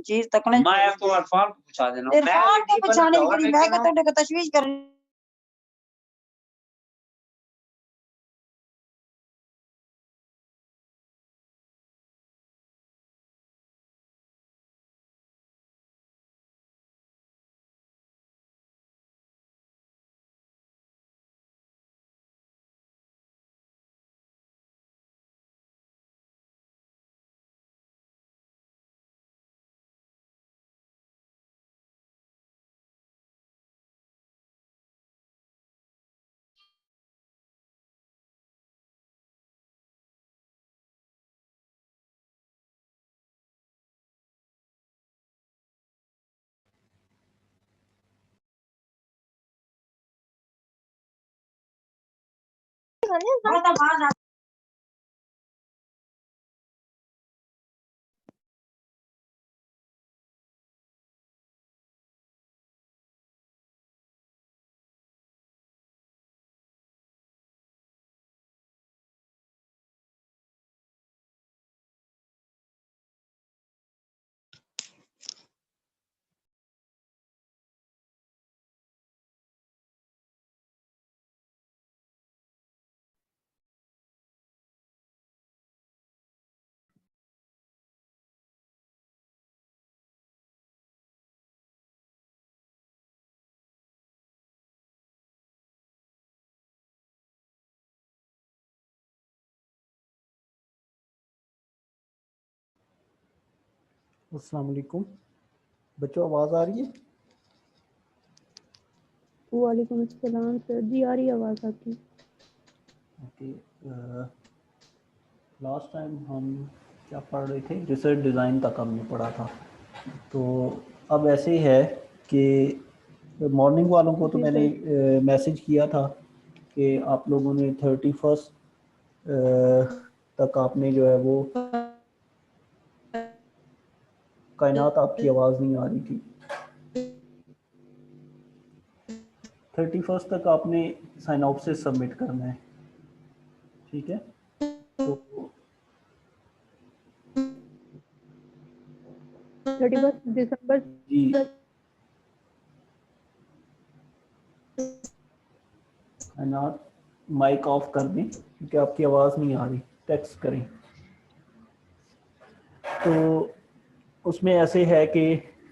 चीज तकने मैं तो इरफान को पूछा देना। इरफान को पूछाने की मैं तो तशवीश कर अस्सलाम वालेकुम बच्चों, आवाज़ आ रही है? वालेकुम अस्सलाम सर जी, आ रही आवाज़ आपकी। ओके, लास्ट टाइम हम क्या पढ़ रहे थे? रिसर्च डिज़ाइन तक हमने पढ़ा था। तो अब ऐसे है कि मॉर्निंग वालों को तो जी मैंने सर। मैसेज किया था कि आप लोगों ने 31 तक आपने जो है वो कायनात, आपकी आवाज़ नहीं आ रही थी। 31 तक आपने साइनॉप्सिस सबमिट करना है, ठीक है? तो 31 दिसंबर जी कायनात माइक ऑफ कर दें क्योंकि आपकी आवाज़ नहीं आ रही। टेक्स्ट करें। तो उसमें ऐसे है कि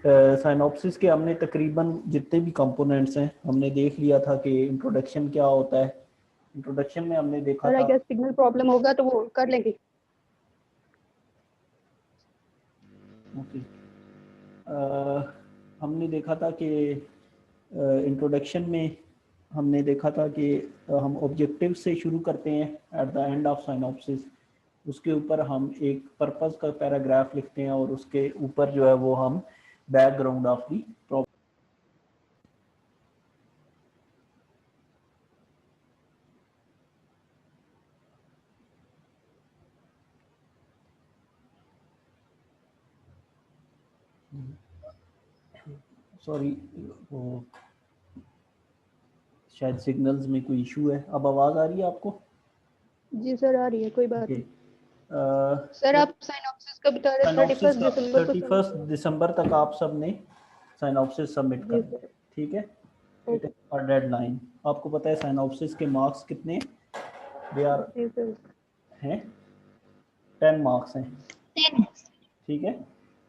साइनॉप्सिस के हमने तकरीबन जितने भी कंपोनेंट्स हैं हमने देख लिया था कि इंट्रोडक्शन क्या होता है। इंट्रोडक्शन में हमने देखा सर आई था गेस सिग्नल प्रॉब्लम होगा तो वो कर लेंगे। ओके, हमने देखा था कि इंट्रोडक्शन में हमने देखा था कि हम ऑब्जेक्टिव से शुरू करते हैं eight the end of synopsis. उसके ऊपर हम एक पर्पस का पैराग्राफ लिखते हैं और उसके ऊपर जो है वो हम background of the problem. Sorry, वो शायद सिग्नल्स में कोई इशू है। अब आवाज़ आ रही है आपको? जी सर आ रही है, कोई बात नहीं। सर तो आप साइनॉप्सिस का बता रहे हैं 31 दिसंबर को 31 दिसंबर तक आप सब ने साइनॉप्सिस सबमिट जी कर, सर। ठीक है। इट ओके इज और डेडलाइन आपको पता है साइनॉप्सिस के मार्क्स कितने? They R G sir. हैं 10 मार्क्स हैं, ठीक है।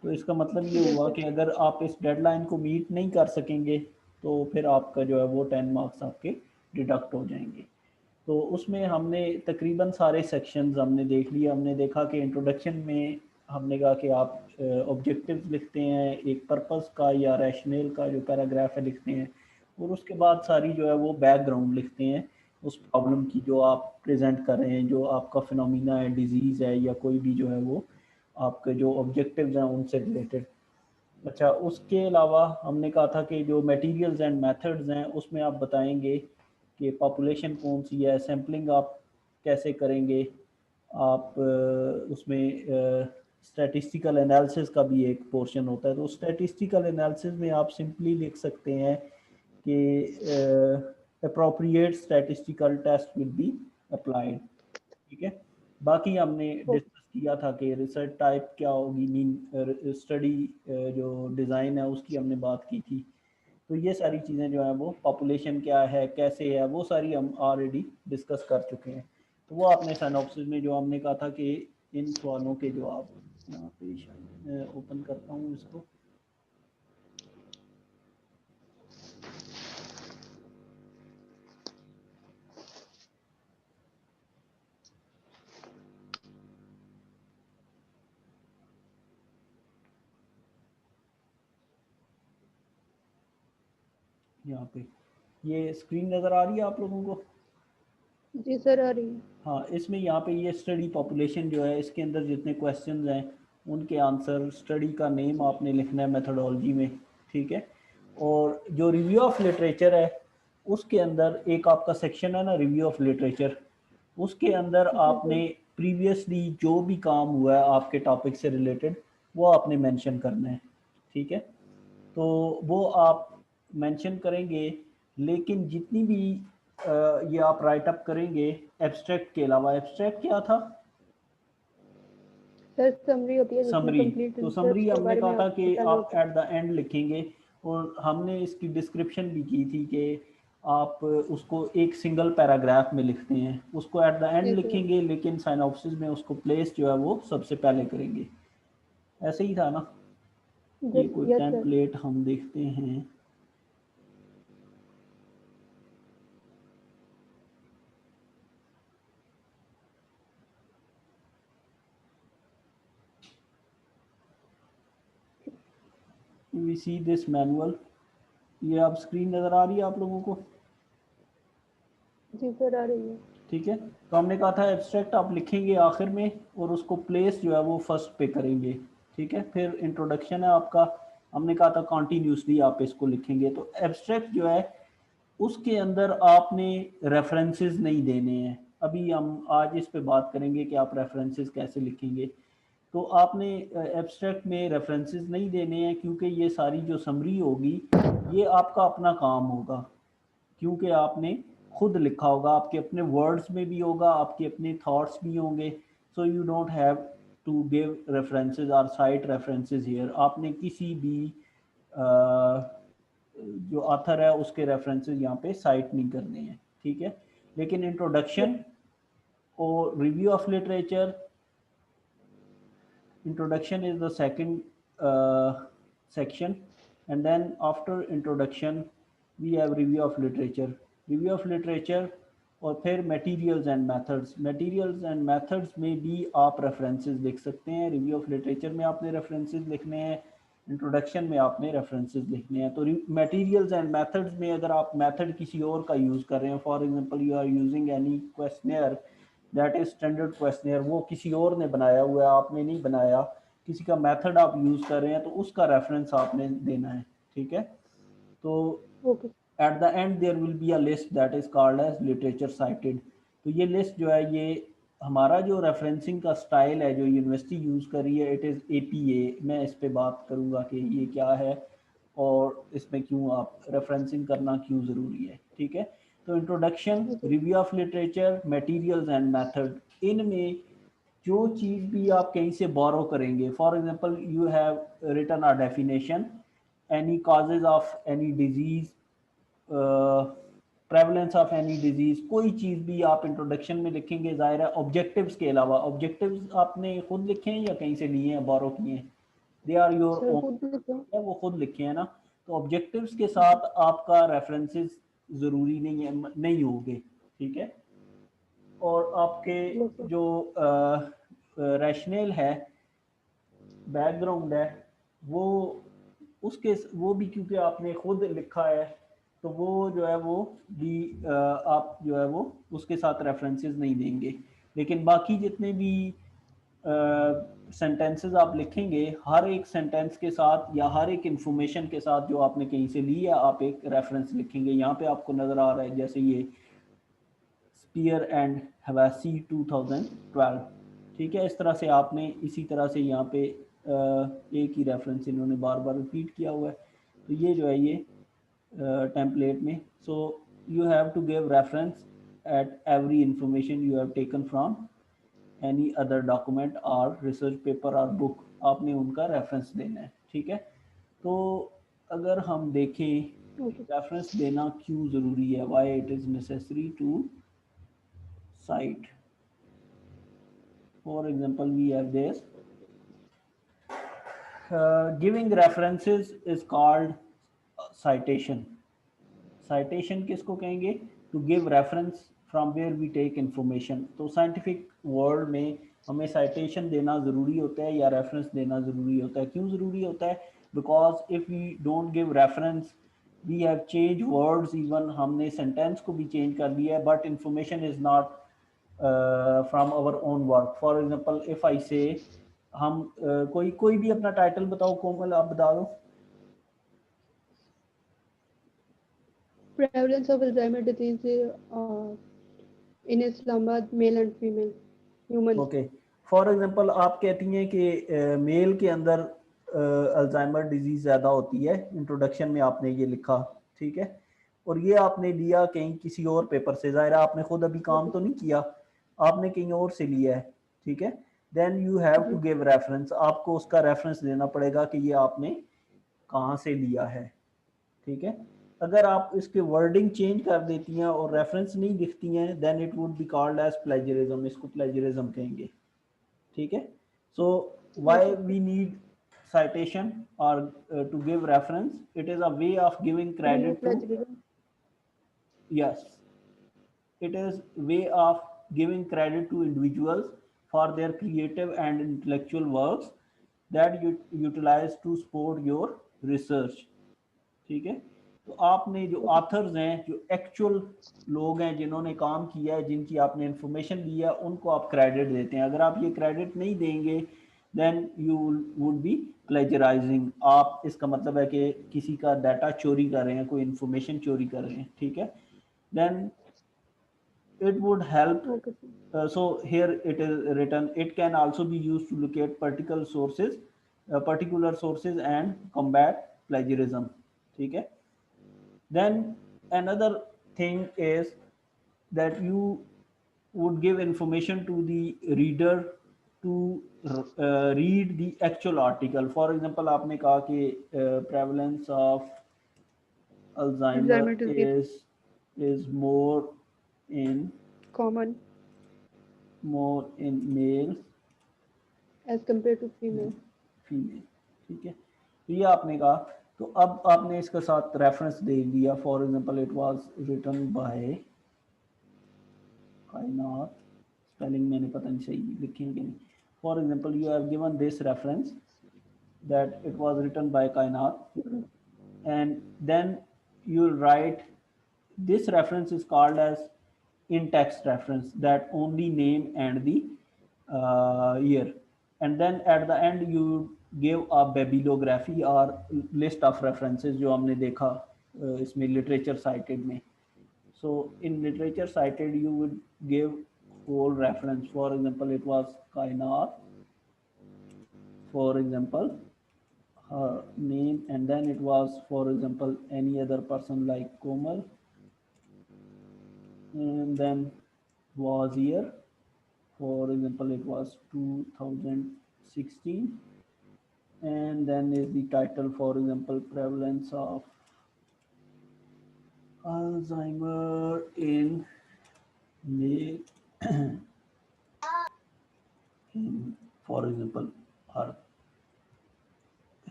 तो इसका मतलब ये जी हुआ सर। कि अगर आप इस डेडलाइन को मीट नहीं कर सकेंगे तो फिर आपका जो है वो 10 मार्क्स आपके डिडक्ट हो जाएंगे। तो उसमें हमने तकरीबन सारे सेक्शंस हमने देख लिए। हमने देखा कि इंट्रोडक्शन में हमने कहा कि आप ऑब्जेक्टिव्स लिखते हैं, एक पर्पस का या रैशनल का जो पैराग्राफ है लिखते हैं, और उसके बाद सारी जो है वो बैकग्राउंड लिखते हैं उस प्रॉब्लम की जो आप प्रेजेंट कर रहे हैं, जो आपका फिनोमिना है, डिजीज़ है या कोई भी जो है वो आपके जो ऑब्जेक्टिव्स हैं उनसे रिलेटेड। अच्छा, उसके अलावा हमने कहा था कि जो मटेरियल्स एंड मेथड्स हैं उसमें आप बताएंगे कि पॉपुलेशन कौन सी है, सैम्पलिंग आप कैसे करेंगे, आप उसमें स्टैटिस्टिकल एनालिसिस का भी एक पोर्शन होता है। तो स्टैटिस्टिकल एनालिसिस में आप सिंपली लिख सकते हैं कि appropriate statistical test will be applied, ठीक है। बाकी हमने डिस्कस किया था कि रिसर्च टाइप क्या होगी, मीन स्टडी जो डिज़ाइन है उसकी हमने बात की थी। तो ये सारी चीज़ें जो है वो पॉपुलेशन क्या है, कैसे है, वो सारी हम ऑलरेडी डिस्कस कर चुके हैं। तो वो आपने साइनॉप्सिस में जो हमने कहा था कि इन सवालों के जवाब, यहाँ पे शायद ओपन करता हूँ इसको। यहाँ पे ये स्क्रीन नज़र आ रही है आप लोगों को? जी सर आ रही है। हाँ, इसमें यहाँ पे ये स्टडी पॉपुलेशन जो है इसके अंदर जितने क्वेश्चंस हैं उनके आंसर, स्टडी का नेम आपने लिखना है मेथोडोलॉजी में, ठीक है। और जो रिव्यू ऑफ लिटरेचर है उसके अंदर एक आपका सेक्शन है ना, रिव्यू ऑफ लिटरेचर, उसके अंदर आपने प्रीवियसली जो भी काम हुआ है आपके टॉपिक से रिलेटेड वो आपने मेंशन करना है, ठीक है। तो वो आप मेंशन करेंगे, लेकिन जितनी भी ये आप राइट अप करेंगे एब्स्ट्रैक्ट के अलावा। एब्स्ट्रैक्ट क्या था? सर समरी होती है जिसमें समरी। कंप्लीट तो रिसर्च समरी के हमने बारे कहा में था आप कि बता आप रहे एट द एंड लिखेंगे, और हमने इसकी डिस्क्रिप्शन भी की थी कि आप उसको एक सिंगल पैराग्राफ में लिखते हैं, उसको एट द एंड जी सर। लिखेंगे, लेकिन साइनॉप्सिस में उसको प्लेस जो है वो सबसे पहले करेंगे। ऐसे ही था ना? ये कोई यस सर। टेम्पलेट हम देखते हैं। We see this manual. ये आप स्क्रीन नज़र आ रही है आप लोगों को? जी सर आ रही है। ठीक है। तो हमने कहा था एब्स्ट्रैक्ट आप लिखेंगे आखिर में और उसको प्लेस जो है वो फर्स्ट पे करेंगे, ठीक है। फिर इंट्रोडक्शन है आपका, हमने कहा था कॉन्टीन्यूसली आप इसको लिखेंगे। तो एब्स्ट्रैक्ट जो है उसके अंदर आपने रेफरेंसेस नहीं देने हैं। अभी हम आज इस पे बात करेंगे कि आप रेफरेंसेस कैसे लिखेंगे। तो आपने एब्स्ट्रैक्ट में रेफरेंसेस नहीं देने हैं, क्योंकि ये सारी जो समरी होगी ये आपका अपना काम होगा, क्योंकि आपने खुद लिखा होगा, आपके अपने वर्ड्स में भी होगा, आपके अपने थॉट्स भी होंगे। So you don't have to give references और साइट रेफरेंसेस हियर। आपने किसी भी जो ऑथर है उसके रेफरेंसेस यहाँ पे साइट नहीं करने हैं, ठीक है। लेकिन इंट्रोडक्शन और review of literature, introduction is the second section, and then after introduction we have review of literature, और फिर materials and methods में भी आप references लिख सकते हैं। रिव्यू ऑफ लिटरेचर में आपने references लिखने हैं, इंट्रोडक्शन में आपने references लिखने हैं। तो materials and methods में अगर आप method किसी और का यूज़ कर रहे हैं, for example you are using any questionnaire that is standard questionnaire, वो किसी और ने बनाया हुआ है, आपने नहीं बनाया, किसी का मेथड आप यूज़ कर रहे हैं, तो उसका रेफरेंस आपने देना है। ठीक है, तो okay at the end there will be a list that is called as literature cited. तो ये लिस्ट जो है, ये हमारा जो रेफरेंसिंग का स्टाइल है जो यूनिवर्सिटी यूज़ कर रही है, इट इज़ APA। मैं इस पे बात करूँगा कि ये क्या है और इसमें क्यों आप रेफरेंसिंग करना क्यों ज़रूरी है। ठीक है, तो introduction, review of literature, materials and method, इनमें जो चीज़ भी आप कहीं से बोरो करेंगे, for example you have written a definition, any causes of any disease, prevalence of any disease, कोई चीज़ भी आप इंट्रोडक्शन में लिखेंगे, ज़ाहिर है ऑब्जेक्टिव्स के अलावा, ऑब्जेक्टिव्स आपने खुद लिखे हैं या कहीं से लिए हैं, बोरो किए हैं? They are your sir own, खुद लिखे हैं। वो खुद लिखे हैं ना। तो ऑब्जेक्टिव्स के साथ आपका रेफरेंसेस ज़रूरी नहीं है, नहीं होंगे। ठीक है, और आपके Yes, sir. जो रैशनल है, बैकग्राउंड है, वो उसके वो भी क्योंकि आपने खुद लिखा है, तो वो जो है वो भी आप जो है वो उसके साथ रेफरेंसेस नहीं देंगे। लेकिन बाकी जितने भी सेंटेंसेस आप लिखेंगे, हर एक सेंटेंस के साथ या हर एक इंफॉर्मेशन के साथ जो आपने कहीं से ली है, आप एक रेफरेंस लिखेंगे। यहाँ पे आपको नज़र आ रहा है जैसे ये स्पीयर एंड हवासी 2012। ठीक है, इस तरह से आपने इसी तरह से यहाँ पे एक ही रेफरेंस इन्होंने बार बार रिपीट किया हुआ है। तो ये जो है ये टेम्पलेट में, so you have to give reference at every information you have taken from any other document और रिसर्च पेपर और बुक, आपने उनका रेफरेंस देना है। ठीक है, तो अगर हम देखें Okay. रेफरेंस देना क्यों ज़रूरी है, why it is necessary to cite. For example, we have this. Giving references is called citation. Citation किसको कहेंगे? To give reference from where we take information. तो scientific world में हमें citation देना ज़रूरी होता है या reference देना ज़रूरी होता है? क्यों ज़रूरी होता है? Because if we don't give reference, we have changed words, even हमने sentence को भी change कर दिया है, but information is not from our own work. For example, if I say, हम कोई भी अपना टाइटल बताओ, कोमल आप बता दो। Prevalence of Alzheimer disease in Islamabad, male and female humans. Okay, for example आप कहती हैं कि मेल के अंदर अल्जाइमर डिजीज ज़्यादा होती है, इंट्रोडक्शन में आपने ये लिखा। ठीक है, और ये आपने लिया कहीं किसी और पेपर से, ज़ाहिर है आपने खुद अभी काम तो नहीं किया, आपने कहीं और से लिया है। ठीक है, then you have to give reference, आपको उसका रेफरेंस देना पड़ेगा कि ये आपने कहाँ से लिया है। ठीक है, अगर आप इसके वर्डिंग चेंज कर देती हैं और रेफरेंस नहीं लिखती हैं, then it would be called as plagiarism, इसको प्लेजरिज्म कहेंगे। ठीक है, so why we need citation or to give reference, it is a way of giving credit to, yes, it is way of giving credit to individuals for their creative and intellectual works that you utilize to support your research. ठीक है, तो आपने जो authors हैं, जो actual लोग हैं जिन्होंने काम किया है, जिनकी आपने इंफॉर्मेशन ली है, उनको आप क्रेडिट देते हैं। अगर आप ये क्रेडिट नहीं देंगे, then you would be plagiarising, आप इसका मतलब है कि किसी का डाटा चोरी कर रहे हैं, कोई इंफॉर्मेशन चोरी कर रहे हैं। ठीक है, then it would help. Okay. So here it is written, it can also be used to locate particular sources and combat plagiarism. ठीक है, then another thing is that you would give information to the reader to read the actual article. For example, आपने कहा कि prevalence of Alzheimer is more in male as compared to female. ठीक है, तो ये आपने कहा, तो अब आपने इसके साथ रेफरेंस दे दिया, for example it was written by Kainat, spelling मैंने पता नहीं सही लिखी है कि नहीं, for example you have given this reference that it was written by Kainat, and then you write this reference is called as in-text reference, that only name and the year, and then at the end you give a bibliography or list of references जो हमने देखा इसमें literature cited में. So in literature cited you would give whole reference. For example, it was Kainat, for example her name, and then it was, for example, any other person like Komal, and then was year, for example it was 2016, and then is the title, for example, prevalence of Alzheimer in male for example her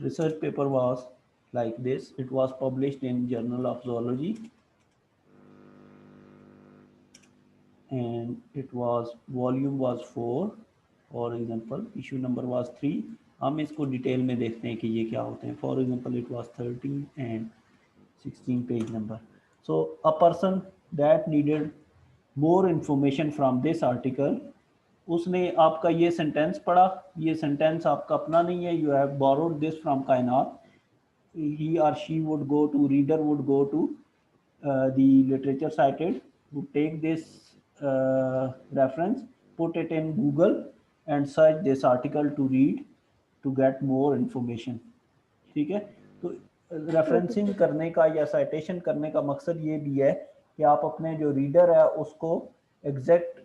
research paper was like this, it was published in Journal of Zoology, and it was volume was 4, for example issue number was 3. हम इसको detail में देखते हैं कि ये क्या होते हैं. For example it was 13 and 16 page number. So a person that needed more information from this article, उसने आपका ये सेंटेंस पढ़ा, ये सेंटेंस आपका अपना नहीं है, you have borrowed this from कायनात. he or she would go to, reader would go to the literature cited, would take this reference, put it in Google and search this article to read to get more information. ठीक है. तो referencing करने का या citation करने का मकसद ये भी है कि आप अपने जो रीडर है उसको एग्जैक्ट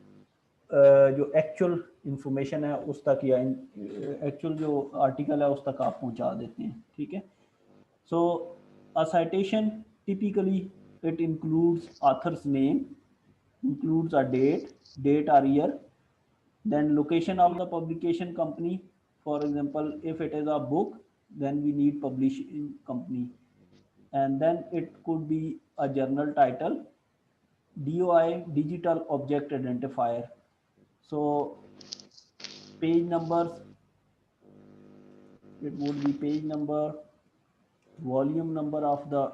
जो एक्चुअल इंफॉर्मेशन है उस तक, या एक्चुअल जो आर्टिकल है उस तक आप पहुंचा देते हैं. ठीक है. So a citation typically it includes author's name, includes a date or year, then location of the publication company. For example, if it is a book, then we need publishing company, and then it could be a journal title, DOI, digital object identifier. So page numbers, it would be page number, volume number of the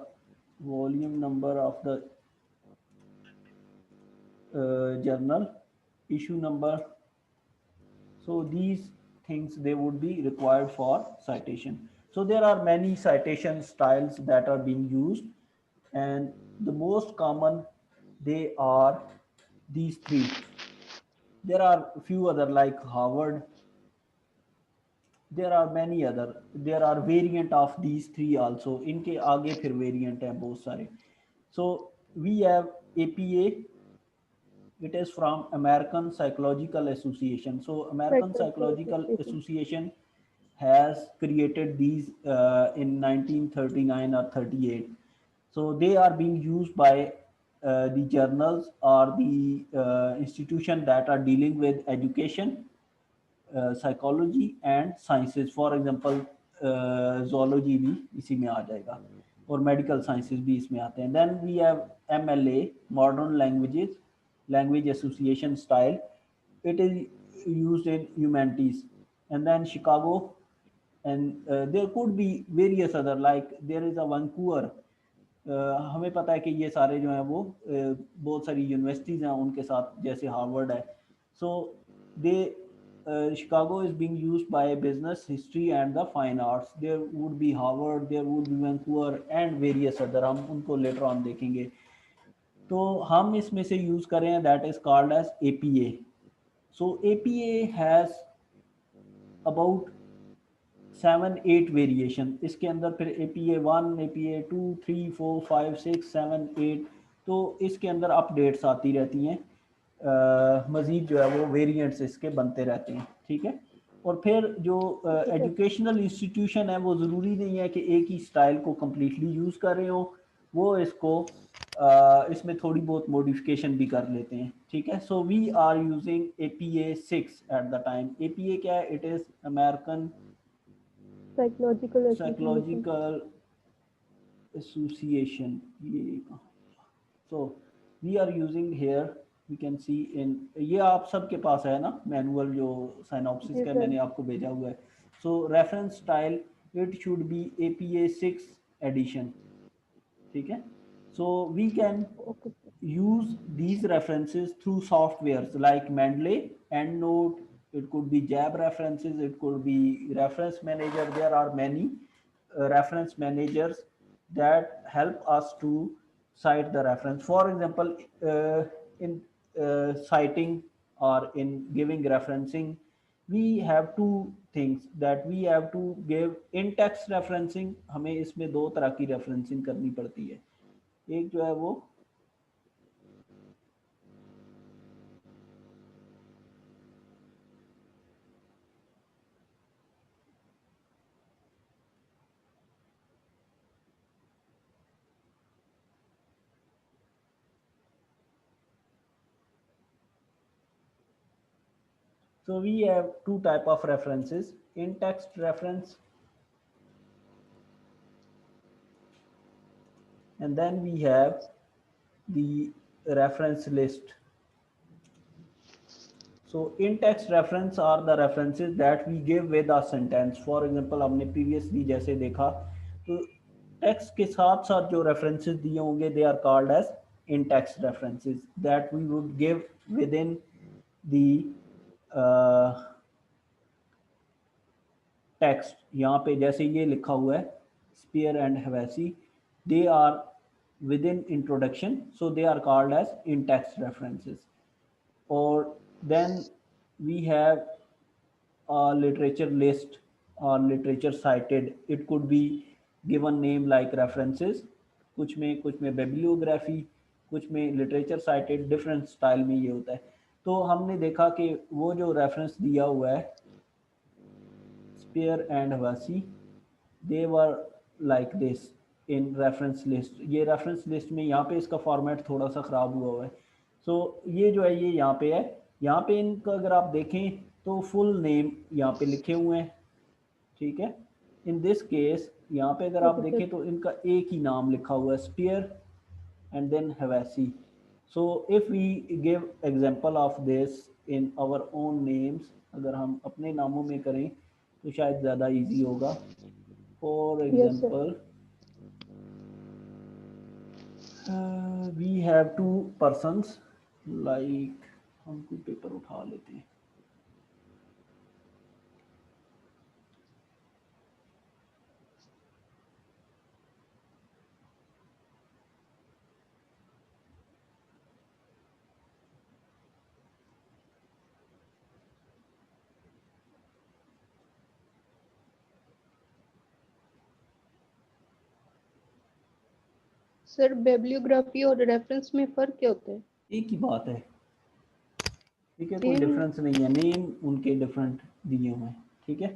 journal, issue number. So these things they would be required for citation. So there are many citation styles that are being used, and the most common they are these three. There are a few other like Harvard. There are many other, there are variant of these three also. इनके आगे फिर variant है बहुत सारे. So we have APA, it is from American Psychological Association. So American Psychological Association has created these in 1939 or 38. So they are being used by the journals or the institution that are dealing with education, psychology and sciences. For example zoology भी इसी में आ जाएगा और medical sciences भी इसमें आते हैं. Then we have MLA, modern languages, language association style, it is used in humanities. And then Chicago, and there could be various other like there is a Vancouver. हमें पता है कि ये सारे जो हैं वो बहुत सारी यूनिवर्सिटीज़ हैं उनके साथ, जैसे हार्वर्ड है. सो दे Chicago is being used by business, history and the fine arts. There would be Harvard, there would be Vancouver and various other. हम उनको later on देखेंगे. तो हम इसमें से यूज कर रहे हैं that is called as APA. So APA has about 7-8 variation. इसके अंदर फिर APA 1, APA 2, 3, 4, 5, 6, 7, 8. तो इसके अंदर अपडेट्स आती रहती हैं. मज़ीद जो है वो वेरिएंट्स इसके बनते रहते हैं. ठीक है. और फिर जो एजुकेशनल इंस्टीट्यूशन है वो ज़रूरी नहीं है कि एक ही स्टाइल को कम्प्लीटली यूज़ कर रहे हो, वो इसको इसमें थोड़ी बहुत मॉडिफिकेशन भी कर लेते हैं. ठीक है. So we are using APA 6 at the time. APA क्या है? It is American psychological psychological association, ये so we are using here, we can see in, ये आप सबके पास है ना मैनुअल जो साइनॉप्सिस जी का सर। मैंने आपको भेजा हुआ है। So reference style it should be APA 6 edition, ठीक है। So we can okay sir. use these references through softwares like Mendeley, EndNote, it could be JAB references, it could be reference manager. There are many reference managers that help us to cite the reference. For example, in citing or in giving referencing, we have two things that we have to give. In text referencing हमें इसमें दो तरह की referencing करनी पड़ती है। एक जो है वो so we have two type of references, in text reference and then we have the reference list. So in text reference are the references that we give with a sentence. For example हमने previously जैसे देखा तो text के साथ साथ जो references दिए होंगे they are called as in text references that we would give within the text. यहाँ पे जैसे ये लिखा हुआ है Spear and Havesi, they are within introduction, so they are called as in text references. और then we have literature list और literature cited, it could be given name like references, कुछ में बिब्लियोग्राफी, कुछ में literature cited, different style में ये होता है। तो हमने देखा कि वो जो रेफरेंस दिया हुआ है Spear and Havasi, they were like this in reference list। ये reference list में यहाँ पे इसका फॉर्मेट थोड़ा सा ख़राब हुआ है। सो ये जो है ये यहाँ पे है, यहाँ पे इनका अगर आप देखें तो फुल नेम यहाँ पे लिखे हुए हैं, ठीक है। इन दिस केस यहाँ पे अगर आप देखें तो इनका एक ही नाम लिखा हुआ है Spear and then Havesi. So if we give example of this in our own names, अगर हम अपने नामों में करें तो शायद ज़्यादा इजी होगा। For example we have two persons, like हम कोई पेपर उठा लेते हैं, सर बिब्लियोग्राफी और रेफरेंस में फर्क क्या होता है? एक ही बात है, ठीक है, कोई डिफरेंस नहीं है, नेम उनके डिफरेंट दिए हुए हैं, ठीक है।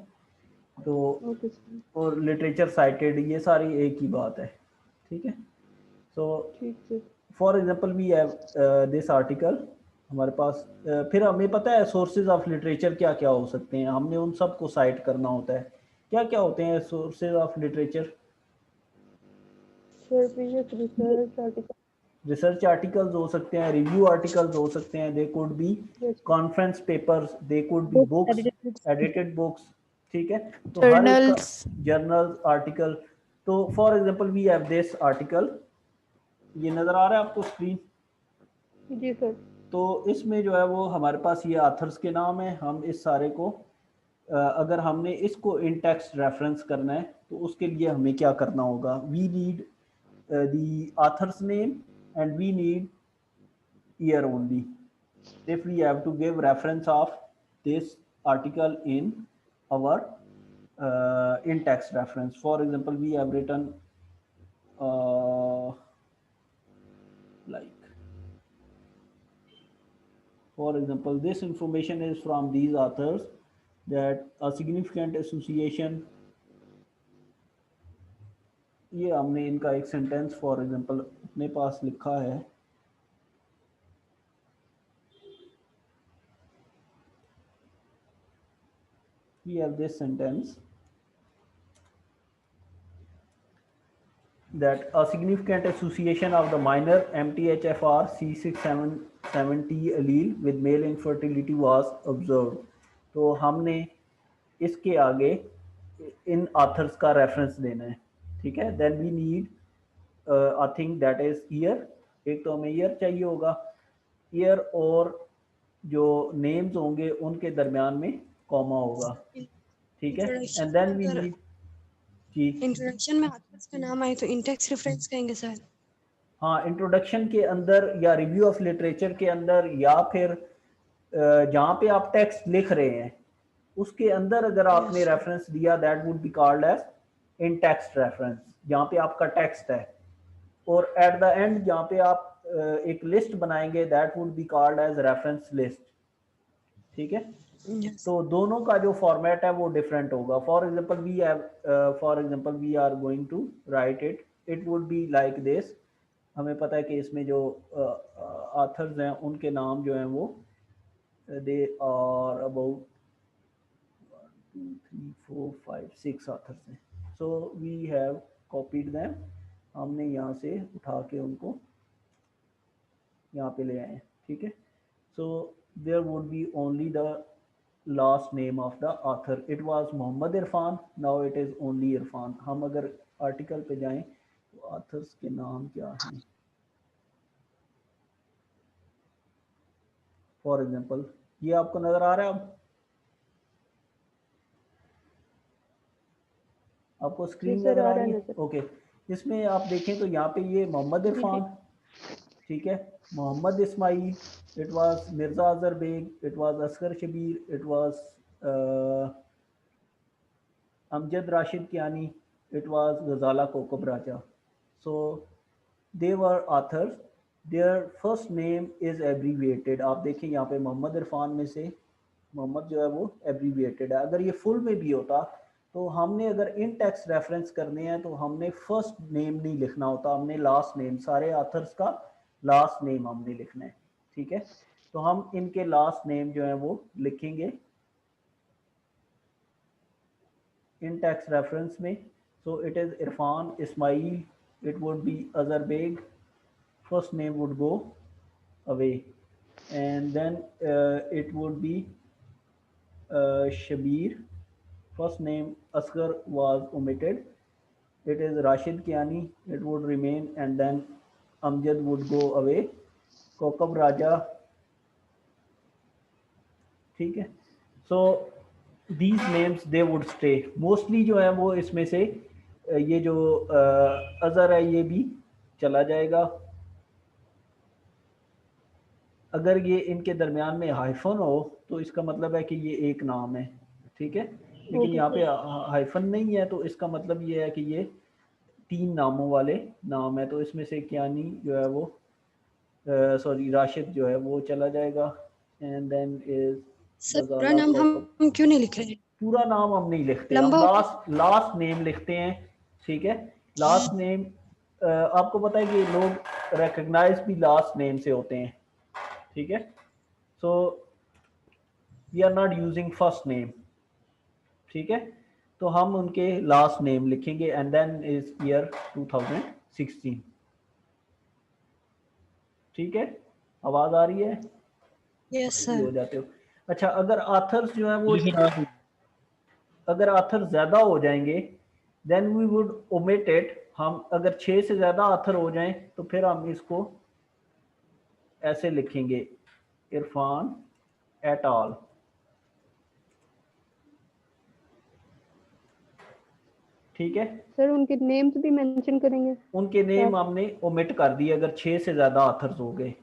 तो ओके सर। और लिटरेचर साइटेड ये सारी एक ही बात है, ठीक है। सो ठीक है। For example we have this article, हमारे पास फिर हमें पता है सोर्सेज ऑफ लिटरेचर क्या क्या हो सकते हैं, हमने उन सब को साइट करना होता है। क्या क्या होते हैं sources of literature? Sir previous research article, research articles हो सकते हैं, रिव्यू आर्टिकल्स हो सकते हैं, they could be conference papers, they could be books, edited books, ठीक है। तो हर एक जर्नल आर्टिकल, तो for example we have this article, ये नज़र आ रहा है आपको स्क्रीन? जी सर। तो इसमें जो है वो हमारे पास ये ऑथर्स के नाम है। हम इस सारे को अगर हमने इसको इन टेक्स्ट रेफरेंस करना है तो उसके लिए हमें क्या करना होगा? We need the authors name and we need year only if we have to give reference of this article in our in text reference. For example, we have written like, for example, this information is from these authors that a significant association, ये हमने इनका एक sentence for example अपने पास लिखा है, we have this sentence that a significant association of the minor MTHFR C677T allele with male infertility was observed. तो हमने इसके आगे इन ऑथर्स का रेफरेंस देना है, ठीक है। Then we need I think that is year, एक तो हमें ईयर चाहिए होगा, ईयर और जो नेम्स होंगे उनके दरमियान में कॉमा होगा, ठीक है। एंड देन वी नीड जी इंट्रोडक्शन में ऑथर्स का नाम आए तो इंटेक्स रेफरेंस कहेंगे सर। हाँ, इंट्रोडक्शन के अंदर या रिव्यू ऑफ लिटरेचर के अंदर या फिर जहाँ पे आप टेक्स्ट लिख रहे हैं उसके अंदर अगर आपने रेफरेंस दिया that would be called as in text reference, जहाँ पे आपका टेक्स्ट है। और एट द एंड जहाँ पे आप एक लिस्ट बनाएंगे that would be called as reference list, ठीक है। तो दोनों का जो फॉर्मेट है वो डिफरेंट होगा। For example we are going to write it would be like this. हमें पता है कि इसमें जो ऑथर्स हैं उनके नाम जो हैं वो दे आर अबाउट 1 2 3 4 5 6 ऑथर्स हैं। So we have copied them, हमने यहाँ से उठा के उनको यहाँ पे ले आए, ठीक है। So there would be only the last name of the author. It was Mohammad Irfan, now it is only Irfan. हम अगर आर्टिकल पे जाएं तो ऑथर्स के नाम क्या हैं, फॉर एग्जांपल ये आपको नज़र आ रहा है, अब आपको स्क्रीन जी सर, नज़र आ आ रहा रही है है? नज़र। ओके, इसमें आप देखें तो यहाँ पे ये मोहम्मद इरफान, ठीक है, Mohammad Ismail, it was Mirza Azhar Baig, it was Asghar Shabbir, it was Amjad Rashid Kiyani, it was Ghazala Kokab Raja. So they were authors, their first name is abbreviated. आप देखें यहाँ पे मोहम्मद इरफान में से मोहम्मद जो है वो एब्रीविएटेड है। अगर ये फुल में भी होता तो हमने अगर इन टेक्स्ट रेफरेंस करने हैं तो हमने फर्स्ट नेम नहीं लिखना होता, हमने लास्ट नेम, सारे ऑथर्स का लास्ट नेम हमने लिखना है, ठीक है। तो हम इनके लास्ट नेम जो है वो लिखेंगे इन टेक्स्ट रेफरेंस में। So it is Irfan Ismail, it would be Azhar Baig, first name would go away, and then it would be Shabir. First name Asghar was omitted. It is Rashid Kiani, it would remain, and then Amjad would go away. Kokab Raja, ठीक है। So these names they would stay. Mostly जो है वो इसमें से ये जो अज़हर है ये भी चला जाएगा। अगर ये इनके दरमियान में हाइफन हो तो इसका मतलब है कि ये एक नाम है, ठीक है। लेकिन यहाँ पे हाइफन नहीं है तो इसका मतलब ये है कि ये 3 नामों वाले नाम है। तो इसमें से कियानी जो है वो सॉरी राशिद जो है वो चला जाएगा। एंड देन इज सर पूरा नाम हम क्यों नहीं लिख रहे? पूरा नाम हम नहीं लिखते, हम लास्ट नेम लिखते हैं, ठीक है। लास्ट नेम आपको पता है कि लोग रिकग्नाइज भी लास्ट नेम से होते हैं, ठीक है। So we are not using first name, ठीक है। तो हम उनके लास्ट नेम लिखेंगे एंड देन इज ईयर 2016, ठीक है। आवाज आ रही है? यस हो सर। जाते हो। अच्छा, अगर ऑथर्स जो है वो अगर ऑथर ज्यादा हो जाएंगे then we would omit it. हम अगर 6 से ज्यादा ऑथर हो जाएं तो फिर हम इसको ऐसे लिखेंगे इरफान एट ऑल, ठीक है। सर उनके नेम्स भी मेंशन करेंगे? उनके नेम हमने ओमिट कर दिए अगर 6 से ज्यादा ऑथर्स हो गए,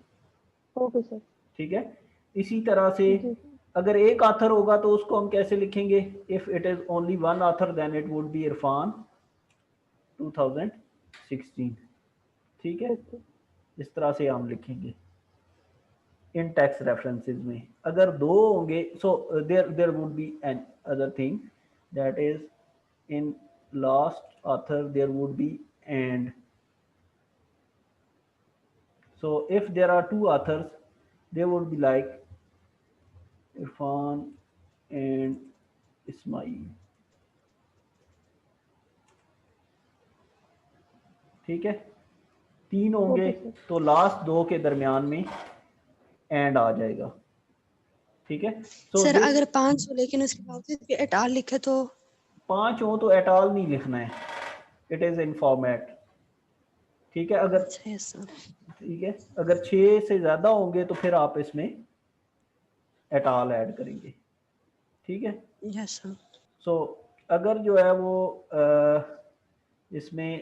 ओके सर। ठीक है। इसी तरह से अगर एक ऑथर होगा तो उसको हम कैसे लिखेंगे? If it is only one author then it would be Irfan 2016, ठीक है। इस तरह से हम लिखेंगे इन टेक्स्ट रेफरेंसेस में। अगर 2 होंगे so there would be an other thing that is in last author there would be and. So if there are 2 authors, they would be like Irfan and Ismail, ठीक है, 3 होंगे ओके सर। तो last 2 के दरमियान में and आ जाएगा। ठीक है, सो सर दिस अगर 5 हो लेकिन उसके बावजूद भी एट ऑल लिखे तो 5 हो तो एट ऑल नहीं लिखना है, इट इज इन फॉर्मेट। ठीक है, अगर अच्छा यस सर। ठीक है, अगर 6 से ज्यादा होंगे तो फिर आप इसमें एट ऑल ऐड करेंगे। ठीक है, यस सर। सो अगर जो है वो इसमें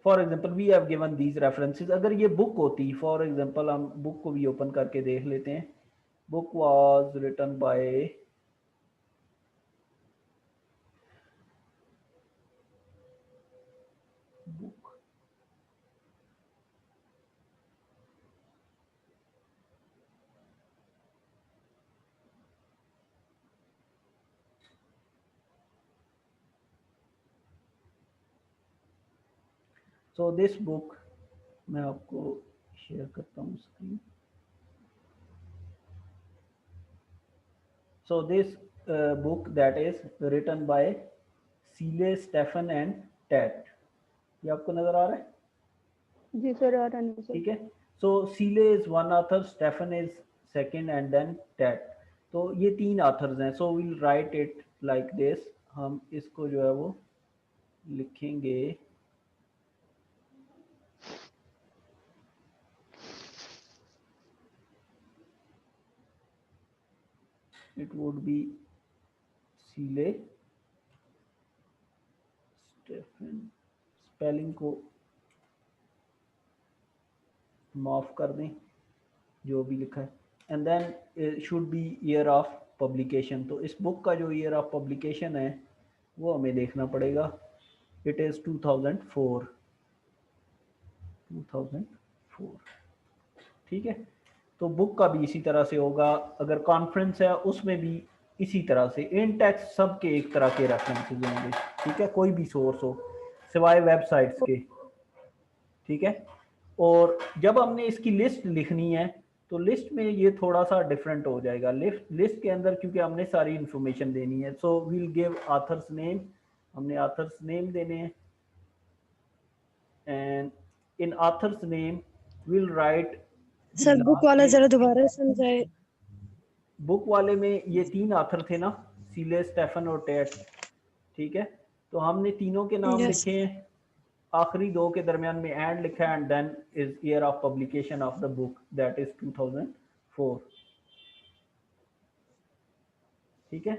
for example we have given these references, अगर ये बुक होती, फॉर एग्जांपल हम बुक को भी ओपन करके देख लेते हैं। Book was written by book, so this book, मैं आपको शेयर करता हूँ screen. So this book that is written by Seeley, Stephen and Tat, ये आपको नजर आ रहा है? जी सर, आ रहा नहीं सर। ठीक है, so Seeley is one author, Stephen is second and then Tat, तो ये 3 authors हैं। so we'll write it like this, हम इसको जो है वो लिखेंगे it would be Seeley, Stephen, spelling को माफ कर दें जो भी लिखा है, and then should be year of publication. तो इस बुक का जो ईयर ऑफ पब्लिकेशन है वो हमें देखना पड़ेगा, इट इज़ 2004। ठीक है, तो बुक का भी इसी तरह से होगा, अगर कॉन्फ्रेंस है उसमें भी इसी तरह से, इन टेक्स्ट सब के एक तरह के रेफरेंसेस होंगे। ठीक है, कोई भी सोर्स हो सिवाय वेबसाइट्स के। ठीक है, और जब हमने इसकी लिस्ट लिखनी है तो लिस्ट में ये थोड़ा सा डिफरेंट हो जाएगा। लिस्ट के अंदर क्योंकि हमने सारी इंफॉर्मेशन देनी है, so we'll give authors name, हमने ऑथर्स नेम देने हैं, and in authors name will write the sir book last वाला नेम। जरा दोबारा समझाए। बुक वाले में ये 3 ऑथर थे ना, सीले, स्टेफन और टेट। ठीक है, तो हमने तीनों के नाम यस। लिखे हैं, आखिरी 2 के दरमियान में एंड लिखा है, and then is year of publication of the book that is 2004। ठीक है,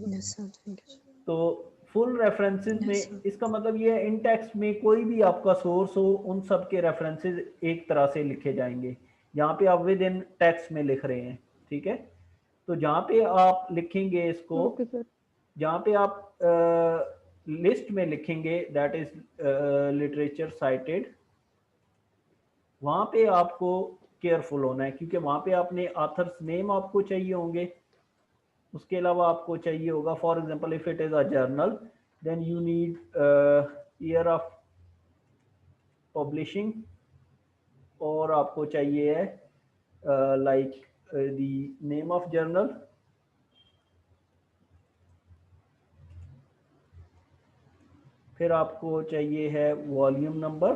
यस सर, थैंक यू। तो फुल रेफरेंसेस में यस सर। इसका मतलब ये है इन टेक्स्ट में कोई भी आपका सोर्स हो उन सब के रेफरेंसेस एक तरह से लिखे जाएंगे। यहाँ पे आप विद इन टेक्स्ट में लिख रहे हैं। ठीक है, तो जहाँ पे आप लिखेंगे इसको, ओके सर। जहाँ पे आप लिस्ट में लिखेंगे दैट इज लिटरेचर साइटेड, वहाँ पे आपको केयरफुल होना है, क्योंकि वहाँ पे आपने ऑथर्स नेम आपको चाहिए होंगे, उसके अलावा आपको चाहिए होगा for example if it is a journal then you need year of publishing, और आपको चाहिए है like the name of journal, फिर आपको चाहिए है वॉल्यूम नंबर।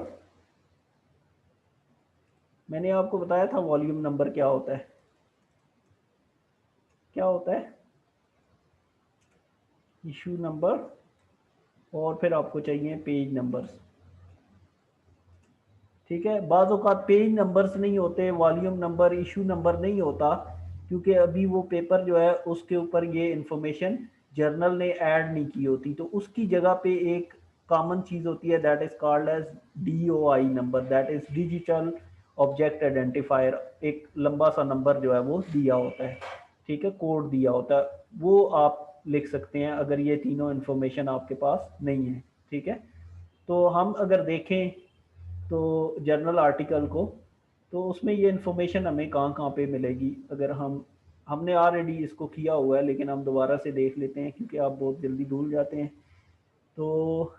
मैंने आपको बताया था वॉल्यूम नंबर क्या होता है, क्या होता है, इशू नंबर, और फिर आपको चाहिए पेज नंबर्स। ठीक है, बाज़ औक़ात पेज नंबर्स नहीं होते, वॉल्यूम नंबर, इशू नंबर नहीं होता, क्योंकि अभी वो पेपर जो है उसके ऊपर ये इंफॉर्मेशन जर्नल ने ऐड नहीं की होती, तो उसकी जगह पे एक कॉमन चीज़ होती है that is called as DOI number, that is digital object identifier. एक लंबा सा नंबर जो है वो दिया होता है, ठीक है, कोड दिया होता है, वो आप लिख सकते हैं अगर ये तीनों इन्फॉर्मेशन आपके पास नहीं है। ठीक है, तो हम अगर देखें तो जर्नल आर्टिकल को, तो उसमें ये इन्फॉर्मेशन हमें कहाँ कहाँ पे मिलेगी, अगर हमने ऑलरेडी इसको किया हुआ है लेकिन हम दोबारा से देख लेते हैं क्योंकि आप बहुत जल्दी भूल जाते हैं। तो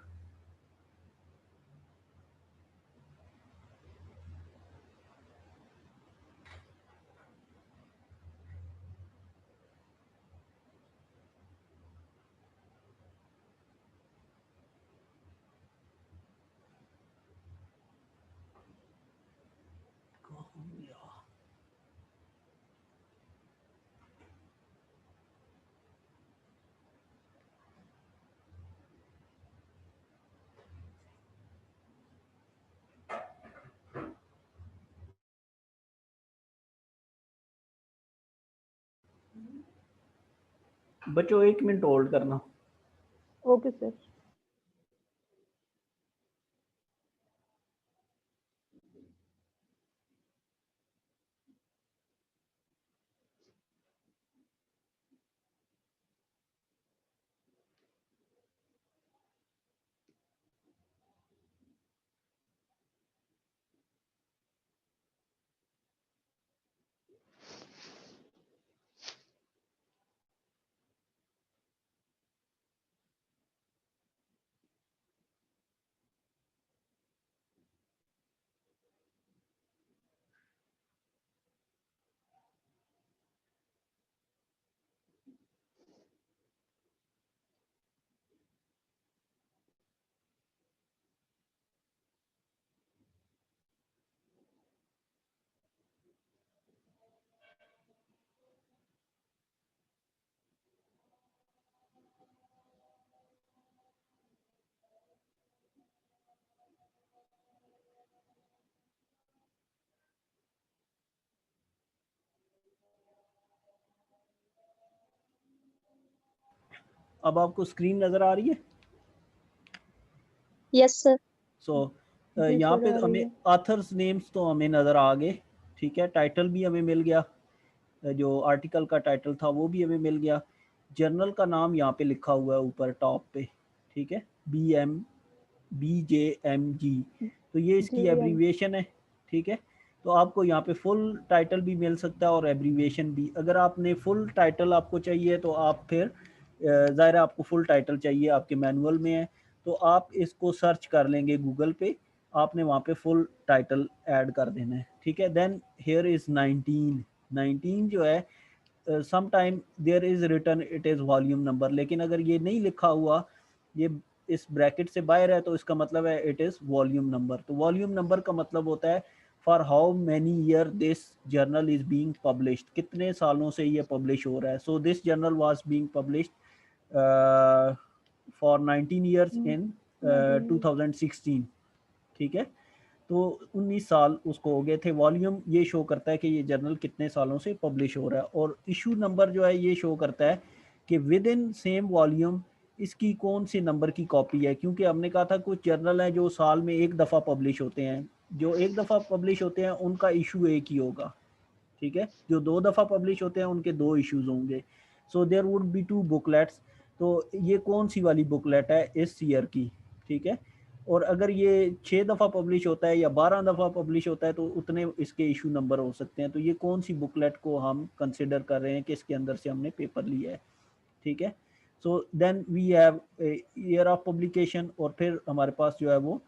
बच्चों 1 मिनट होल्ड करना। Okay sir. अब आपको स्क्रीन नजर आ रही है? Yes sir. सो जी यहाँ सर, पे आ रही हमें है। ऑथर्स नेम्स तो हमें नज़र आ गए, ठीक है। टाइटल भी हमें मिल गया, जो आर्टिकल का टाइटल था वो भी हमें मिल गया। जर्नल का नाम यहाँ पे लिखा हुआ है ऊपर टॉप पे, ठीक है, BJMG। तो ये इसकी जी एब्रीविएशन है, ठीक है। तो आपको यहाँ पे फुल टाइटल भी मिल सकता है और एब्रीविएशन भी। अगर आपने फुल टाइटल आपको चाहिए तो आप फिर ज़ाहिर है आपको फुल टाइटल चाहिए, आपके मैनुअल में है, तो आप इसको सर्च कर लेंगे गूगल पे, आपने वहाँ पे फुल टाइटल ऐड कर देना है, ठीक है। देन हियर इज़ 19 जो है, some time there is written it is volume number, लेकिन अगर ये नहीं लिखा हुआ, ये इस ब्रैकेट से बाहर है, तो इसका मतलब है इट इज़ वॉल्यूम नंबर। तो वॉल्यूम नंबर का मतलब होता है for how many year this journal is being published, कितने सालों से ये पब्लिश हो रहा है। So this journal was being published for 19 years in 2016, ठीक है। तो 19 साल उसको हो गए थे। वॉल्यूम ये शो करता है कि ये जर्नल कितने सालों से पब्लिश हो रहा है, और इशू नंबर जो है ये शो करता है कि विद इन सेम वॉल्यूम इसकी कौन सी नंबर की कॉपी है। क्योंकि हमने कहा था कुछ जर्नल हैं जो साल में एक दफ़ा पब्लिश होते हैं, जो एक दफ़ा पब्लिश होते हैं उनका इशू एक ही होगा, ठीक है। जो 2 दफ़ा पब्लिश होते हैं उनके 2 इश्यूज होंगे। So there would be 2 booklets. तो ये कौन सी वाली बुकलेट है इस ईयर की, ठीक है। और अगर ये 6 दफ़ा पब्लिश होता है या 12 दफ़ा पब्लिश होता है तो उतने इसके इशू नंबर हो सकते हैं। तो ये कौन सी बुकलेट को हम कंसिडर कर रहे हैं कि इसके अंदर से हमने पेपर लिया है, ठीक है। So then we have year of publication, और फिर हमारे पास जो है वो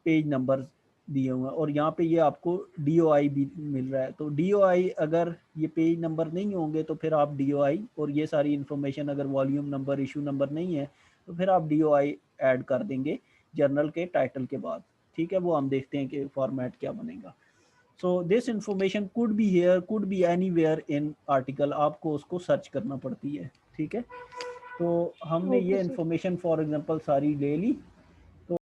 पेज नंबर दिए हुए हैं, और यहाँ पे ये आपको DOI भी मिल रहा है। तो DOI अगर ये पेज नंबर नहीं होंगे तो फिर आप DOI और ये सारी इन्फॉर्मेशन, अगर वॉल्यूम नंबर इशू नंबर नहीं है तो फिर आप DOI ऐड कर देंगे जर्नल के टाइटल के बाद, ठीक है। वो हम देखते हैं कि फॉर्मेट क्या बनेगा। So this information could be here, could be anywhere in article, आपको उसको सर्च करना पड़ती है, ठीक है। तो हमने ये okay sir. Information for example सारी ले ली,